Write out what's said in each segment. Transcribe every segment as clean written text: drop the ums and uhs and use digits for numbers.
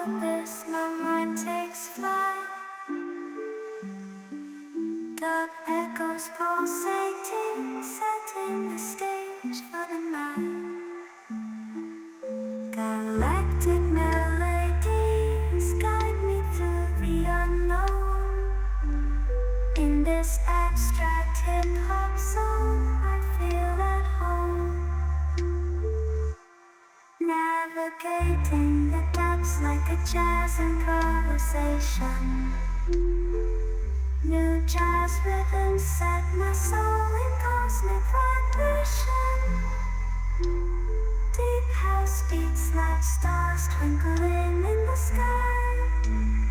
abyss, my mind takes flight. Dark echoes pulsating, setting the stage for the night. Galactic melodies guide me through the unknown. In this abstract hip-hop song, I feel at home. Navigating the depths like a jazz improvisation. New jazz rhythms set my soul in cosmic vibration. Deep house beats like stars twinkling in the sky.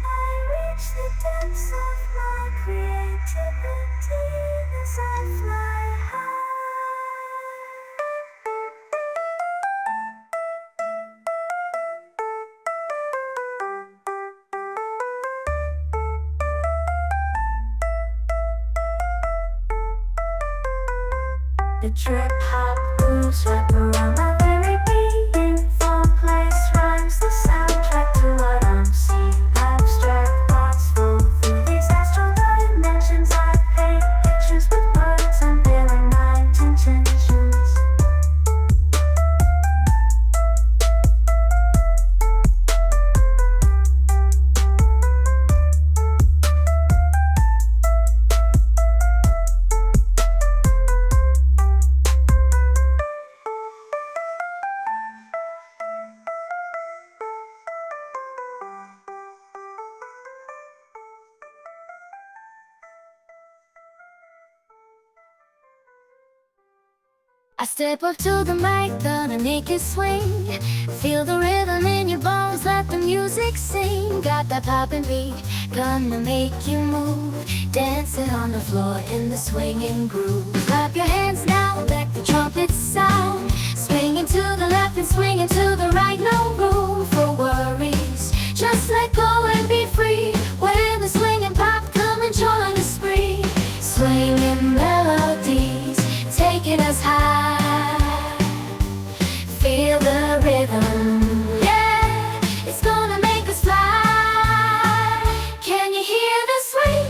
I reach the depths of my creativity as I fly high. The trip hop grooves wrap around my very being. Four place rhymes the soundtrack to what I'm seeing. Abstract thoughts flow through these astral dimensions. I paint pictures with words, unveiling my intentions. I step up to the mic gonna make it swing. Feel the rhythm in your bones, let the music sing. Got that poppin' beat, gonna make you move. Dancing on the floor in the swinging groove. Clap your hands now, let the trumpets sound. Swinging to the left and swinging to the right. No room for worries, just let go and be free. When the swing and pop, come and join the spree. Swinging melodies, taking us high. Feel the rhythm, yeah, it's gonna make us fly. Can you hear the swing?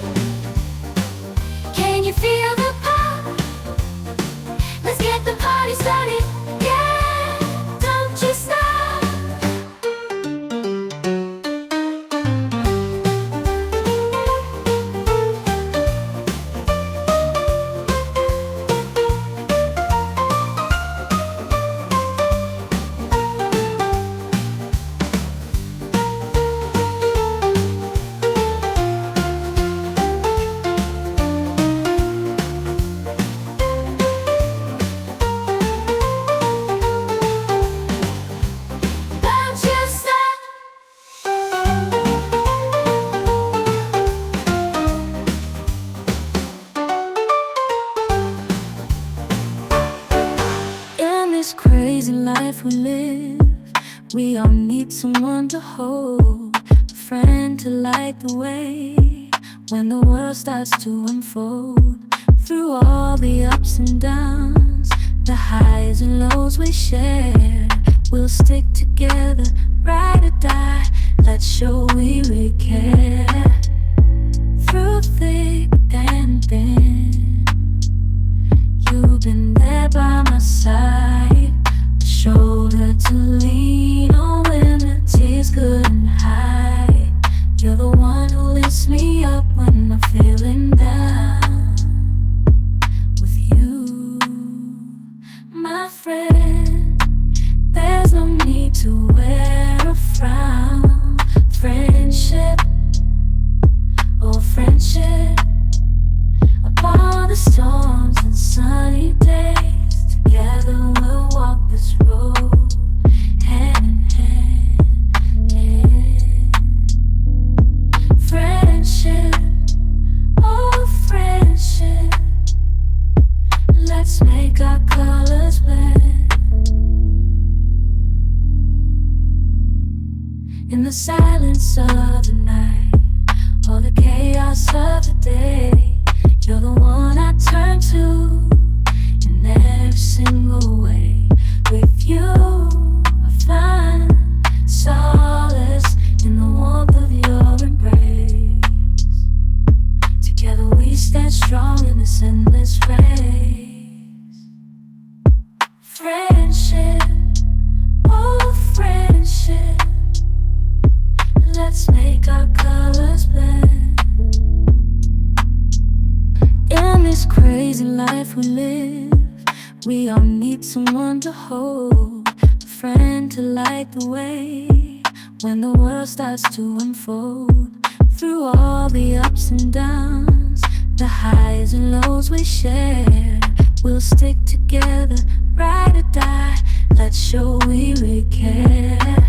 Can you feel the pop? Let's get the party started, yeah, don't you stop. Crazy life we live, we all need someone to hold, a friend to light the way when the world starts to unfold. Through all the ups and downs, the highs and lows we share, we'll stick together, ride or die. Let's show we really care. Through thick and thin, you've been there by my side. Shoulder to lean on when the tears couldn't hide. You're the one who lifts me up when I'm feeling down. With you, my friend, there's no need to wear a frown. Friendship, oh friendship, upon the storms and sunny days, together we'll walk this road, hand in hand, hand. Friendship, oh friendship, let's make our colors blend. In the silence of the night, or the chaos of the day, you're the one I turn to in every single way. With you, I find solace in the We all need someone to hold, a friend to light the way when the world starts to unfold. Through all the ups and downs, the highs and lows we share, we'll stick together, ride or die. Let's show we really care.